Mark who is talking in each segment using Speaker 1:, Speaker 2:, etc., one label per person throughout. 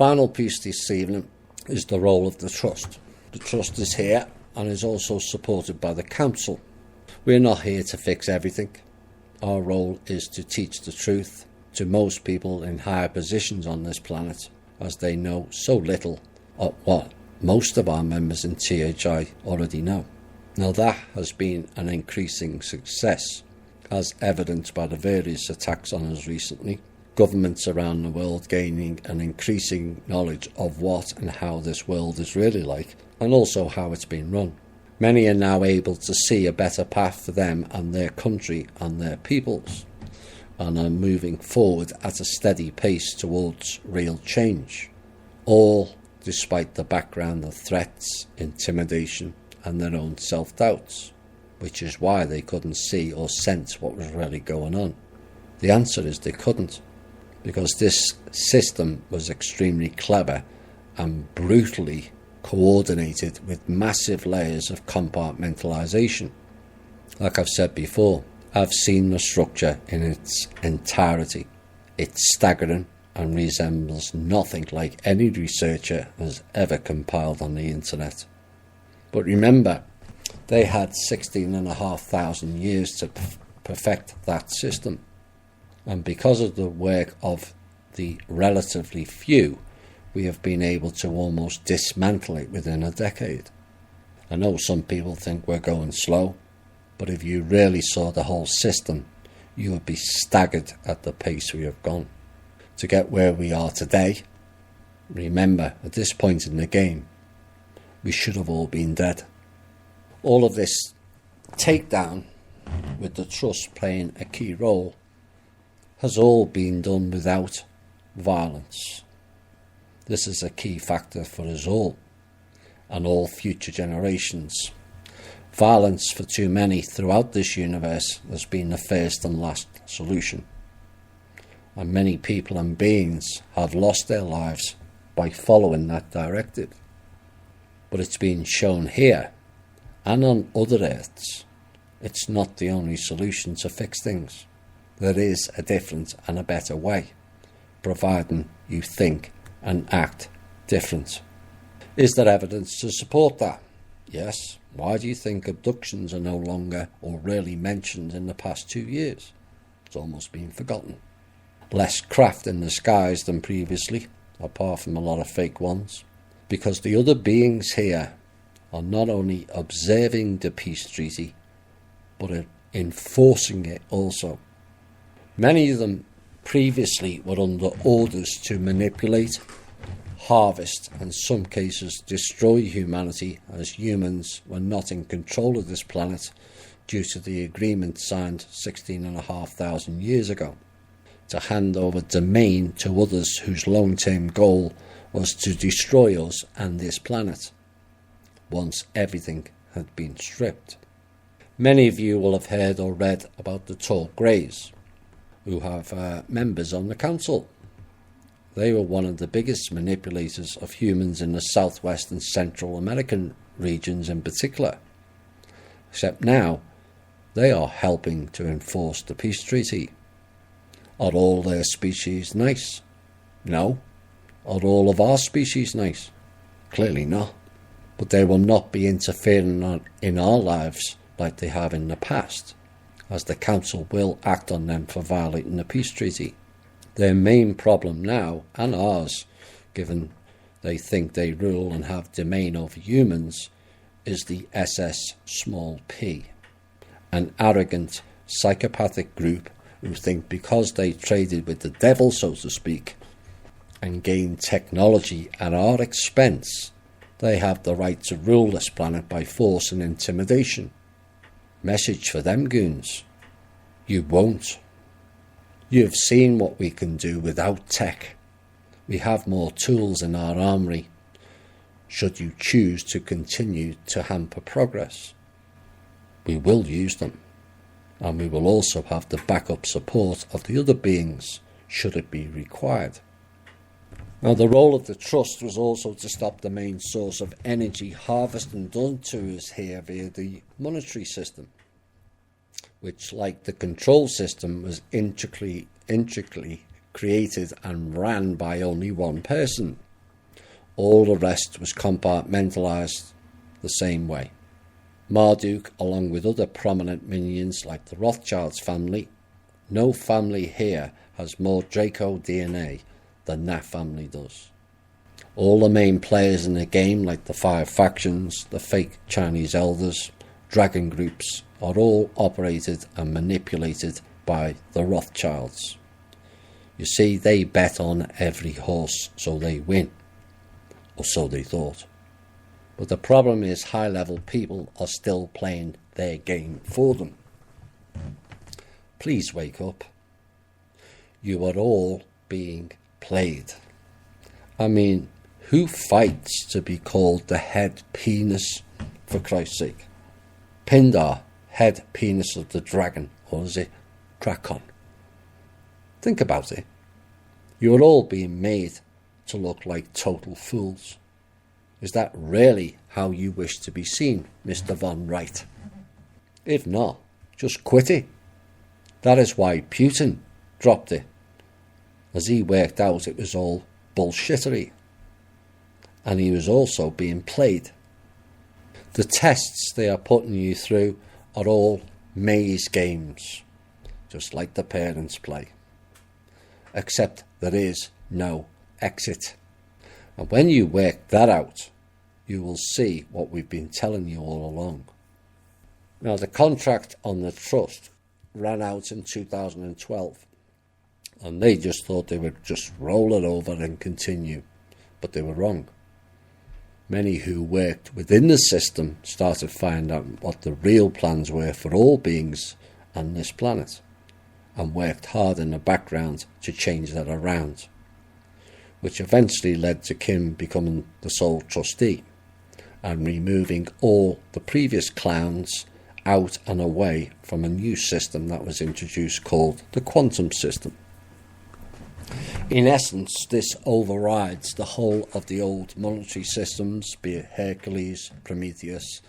Speaker 1: final piece this evening is the role of the Trust. The Trust is here and is also supported by the Council. We're not here to fix everything. Our role is to teach the truth to most people in higher positions on this planet, as they know so little of what most of our members in THI already know. Now that has been an increasing success, as evidenced by the various attacks on us recently. Governments around the world gaining an increasing knowledge of what and how this world is really like, and also how it's been run. Many are now able to see a better path for them and their country and their peoples, and are moving forward at a steady pace towards real change, all despite the background of threats, intimidation and their own self-doubts, which is why they couldn't see or sense what was really going on. The answer is they couldn't, because this system was extremely clever and brutally coordinated with massive layers of compartmentalization. Like I've said before, I've seen the structure in its entirety. It's staggering and resembles nothing like any researcher has ever compiled on the internet. But remember, they had 16,500 years to perfect that system. And because of the work of the relatively few, we have been able to almost dismantle it within a decade. I know some people think we're going slow, but if you really saw the whole system, you would be staggered at the pace we have gone. To get where we are today, remember, at this point in the game, we should have all been dead. All of this takedown, with the Trust playing a key role, has all been done without violence. This is a key factor for us all and all future generations. Violence for too many throughout this universe has been the first and last solution. And many people and beings have lost their lives by following that directive. But it's been shown here and on other Earths, it's not the only solution to fix things. There is a different and a better way, providing you think and act different. Is there evidence to support that? Yes. Why do you think abductions are no longer or rarely mentioned in the past 2 years? It's almost been forgotten. Less craft in the skies than previously, apart from a lot of fake ones, because the other beings here are not only observing the peace treaty, but are enforcing it also. Many of them previously were under orders to manipulate, harvest, and in some cases destroy humanity, as humans were not in control of this planet due to the agreement signed 16,500 years ago to hand over domain to others whose long-term goal was to destroy us and this planet once everything had been stripped. Many of you will have heard or read about the Tall Greys, who have members on the council. They were one of the biggest manipulators of humans in the Southwest and Central American regions in particular. Except now, they are helping to enforce the peace treaty. Are all their species nice? No. Are all of our species nice? Clearly not. But they will not be interfering in our lives like they have in the past, as the Council will act on them for violating the peace treaty. Their main problem now, and ours, given they think they rule and have domain over humans, is the SS-p, an arrogant, psychopathic group who think because they traded with the devil, so to speak, and gained technology at our expense, they have the right to rule this planet by force and intimidation. Message for them goons: you won't. You have seen what we can do without tech. We have more tools in our armoury, should you choose to continue to hamper progress. We will use them, and we will also have the backup support of the other beings, should it be required. Now, the role of the Trust was also to stop the main source of energy harvesting done to us here via the monetary system, which, like the control system, was intricately created and ran by only one person, All the rest was compartmentalised the same way. Marduk, along with other prominent minions like the Rothschilds family, no family here has more Draco DNA than that family does. All the main players in the game, like the 5 factions, the fake Chinese elders, dragon groups, are all operated and manipulated by the Rothschilds. You see, they bet on every horse, so they win. Or so they thought. But the problem is high-level people are still playing their game for them. Please wake up. You are all being played. I mean, who fights to be called the head penis, for Christ's sake? Pindar, head penis of the dragon, or is it Drakon? Think about it. You are all being made to look like total fools. Is that really how you wish to be seen, Mr. Von Wright? If not, just quit it. That is why Putin dropped it, as he worked out it was all bullshittery. And he was also being played. The tests they are putting you through are all maze games, just like the parents play. Except there is no exit. And when you work that out, you will see what we've been telling you all along. Now, the contract on the trust ran out in 2012, and they just thought they would just roll it over and continue, but they were wrong. Many who worked within the system started finding out what the real plans were for all beings on this planet, and worked hard in the background to change that around, which eventually led to Kim becoming the sole trustee and removing all the previous clowns out and away from a new system that was introduced called the quantum system. In essence, this overrides the whole of the old monetary systems, be it Hercules, Prometheus,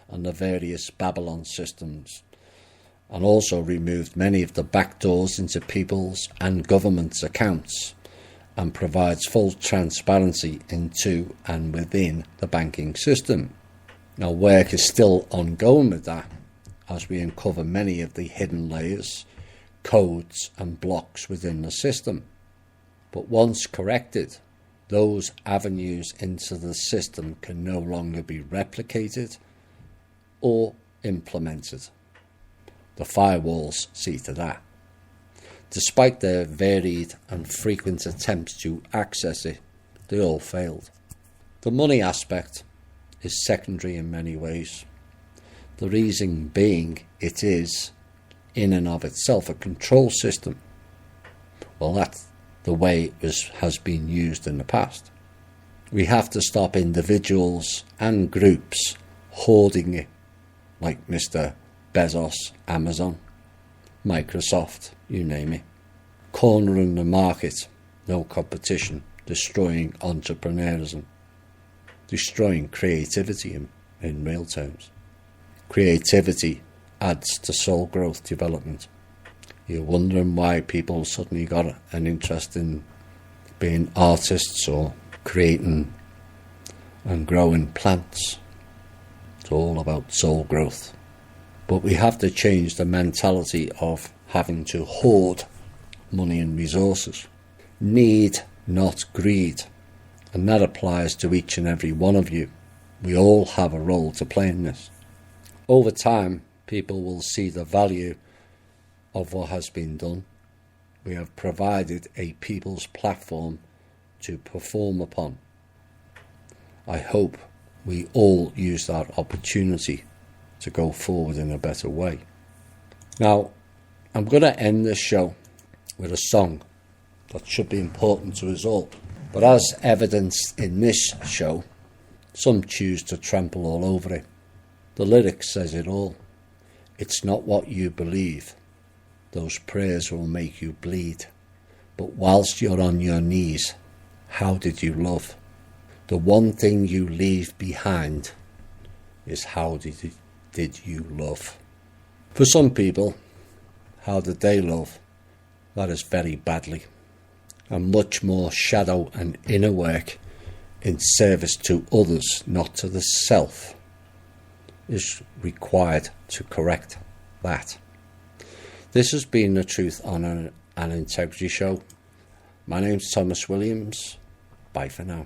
Speaker 1: and the various Babylon systems, and also removed many of the backdoors into people's and governments' accounts, and provides full transparency into and within the banking system. Now, work is still ongoing with that, as we uncover many of the hidden layers, codes and blocks within the system. But once corrected, those avenues into the system can no longer be replicated or implemented. The firewalls see to that. Despite their varied and frequent attempts to access it, they all failed. The money aspect is secondary in many ways. The reason being it is, in and of itself, a control system. Well, that's the way it has been used in the past. We have to stop individuals and groups hoarding it, like Mr. Bezos, Amazon, Microsoft, you name it. Cornering the market, no competition, destroying entrepreneurism, destroying creativity in real terms. Creativity adds to soul growth development. You're wondering why people suddenly got an interest in being artists or creating and growing plants. It's all about soul growth. But we have to change the mentality of having to hoard money and resources. Need, not greed. And that applies to each and every one of you. We all have a role to play in this. Over time, people will see the value of what has been done. We have provided a people's platform to perform upon. I hope we all use that opportunity to go forward in a better way. Now, I'm going to end this show with a song that should be important to us all. But as evidenced in this show, some choose to trample all over it. The lyrics says it all. It's not what you believe. Those prayers will make you bleed. But whilst you're on your knees, how did you love? The one thing you leave behind is how did you love? For some people, how did they love? That is very badly. And much more shadow and inner work in service to others, not to the self, is required to correct that. This has been the Truth, Honour and Integrity Show. My name's Thomas Williams. Bye for now.